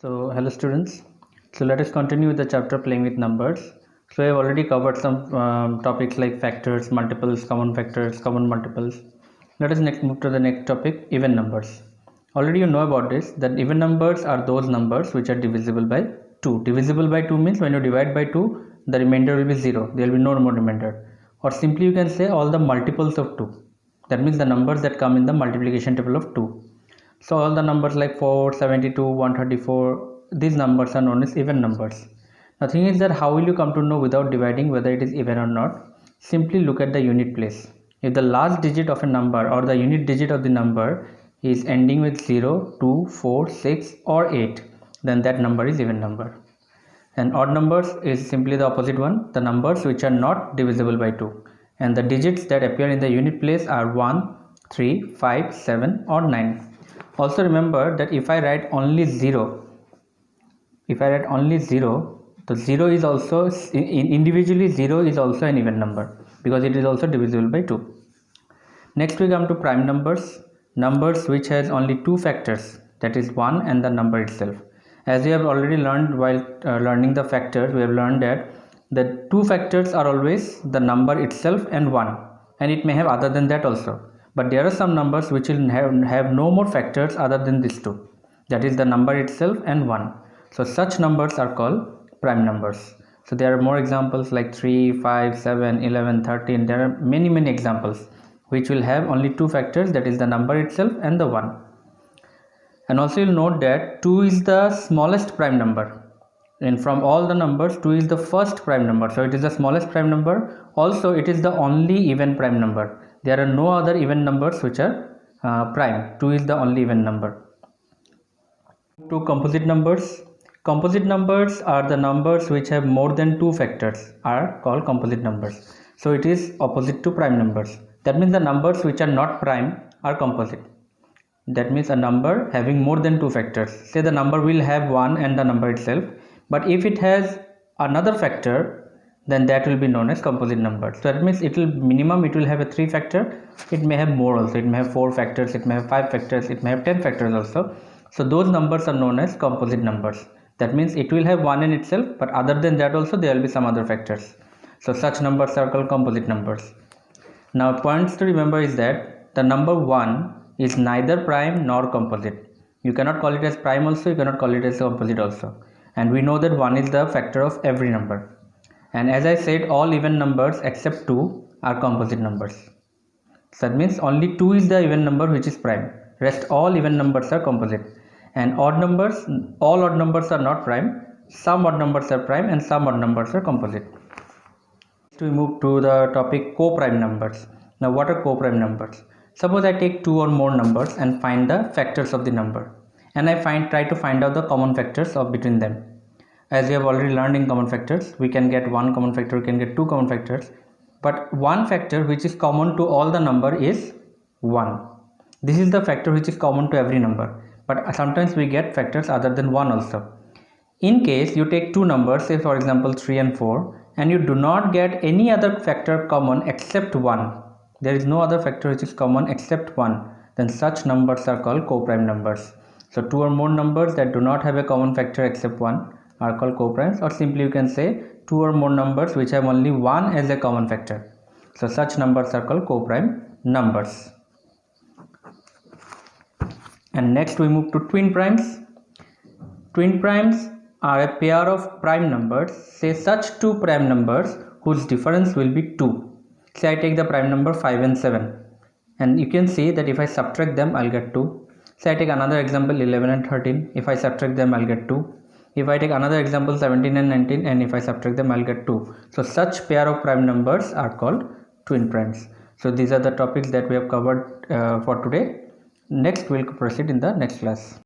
So hello students, so let us continue with the chapter playing with numbers. So I have already covered some topics like factors, multiples, common multiples. Let us next move to the next topic, even numbers. Already you know about this, that even numbers are those numbers which are divisible by 2. Divisible by 2 means when you divide by 2, the remainder will be 0, there will be no more remainder. Or simply you can say all the multiples of 2. That means the numbers that come in the multiplication table of 2. So all the numbers like 4, 72, 134, these numbers are known as even numbers. The thing is that how will you come to know without dividing whether it is even or not? Simply look at the unit place. If the last digit of a number or the unit digit of the number is ending with 0, 2, 4, 6 or 8, then that number is even number. And odd numbers is simply the opposite one, the numbers which are not divisible by 2. And the digits that appear in the unit place are 1, 3, 5, 7 or 9. Also remember that if I write only 0, the 0 is also individually 0 is also an even number because it is also divisible by 2. Next we come to prime numbers, numbers which has only two factors, that is 1 and the number itself. As we have already learned while learning the factors, we have learned that the two factors are always the number itself and 1, and it may have other than that also. But there are some numbers which will have no more factors other than these two, that is the number itself and 1. So such numbers are called prime numbers. So there are more examples like 3, 5, 7, 11, 13. There are many examples which will have only two factors, that is the number itself and the 1. And also you'll note that 2 is the smallest prime number. And from all the numbers, 2 is the first prime number. So it is the smallest prime number. Also it is the only even prime number. There are no other even numbers which are prime. 2 is the only even number. To composite numbers. Composite numbers are the numbers which have more than two factors are called composite numbers. So it is opposite to prime numbers. That means the numbers which are not prime are composite. That means a number having more than two factors. Say the number will have 1 and the number itself, but if it has another factor, then that will be known as composite number. So that means it will have a 3 factor. It may have more also. It may have 4 factors, it may have 5 factors, it may have 10 factors also. So those numbers are known as composite numbers. That means it will have 1 in itself, but other than that also there will be some other factors. So such numbers are called composite numbers. Now points to remember is that the number 1 is neither prime nor composite. You cannot call it as prime also, you cannot call it as composite also. And we know that 1 is the factor of every number. And as I said, all even numbers except 2 are composite numbers. So that means only 2 is the even number which is prime. Rest all even numbers are composite. And odd numbers, all odd numbers are not prime. Some odd numbers are prime and some odd numbers are composite. Next we move to the topic coprime numbers. Now what are coprime numbers? Suppose I take 2 or more numbers and find the factors of the number. And I try to find out the common factors of between them. As we have already learned in common factors, we can get one common factor, we can get two common factors. But one factor which is common to all the number is 1. This is the factor which is common to every number. But sometimes we get factors other than 1 also. In case you take two numbers, say for example 3 and 4, and you do not get any other factor common except 1. There is no other factor which is common except 1. Then such numbers are called coprime numbers. So 2 or more numbers that do not have a common factor except 1 are called coprimes, or simply you can say 2 or more numbers which have only 1 as a common factor. So such numbers are called coprime numbers. And next we move to twin primes. Twin primes are a pair of prime numbers, say such two prime numbers whose difference will be 2. Say I take the prime number 5 and 7, and you can see that if I subtract them I'll get 2. Say I take another example 11 and 13, if I subtract them I'll get 2. If I take another example 17 and 19, and if I subtract them I'll get 2. So such pair of prime numbers are called twin primes. So these are the topics that we have covered for today. Next we'll proceed in the next class.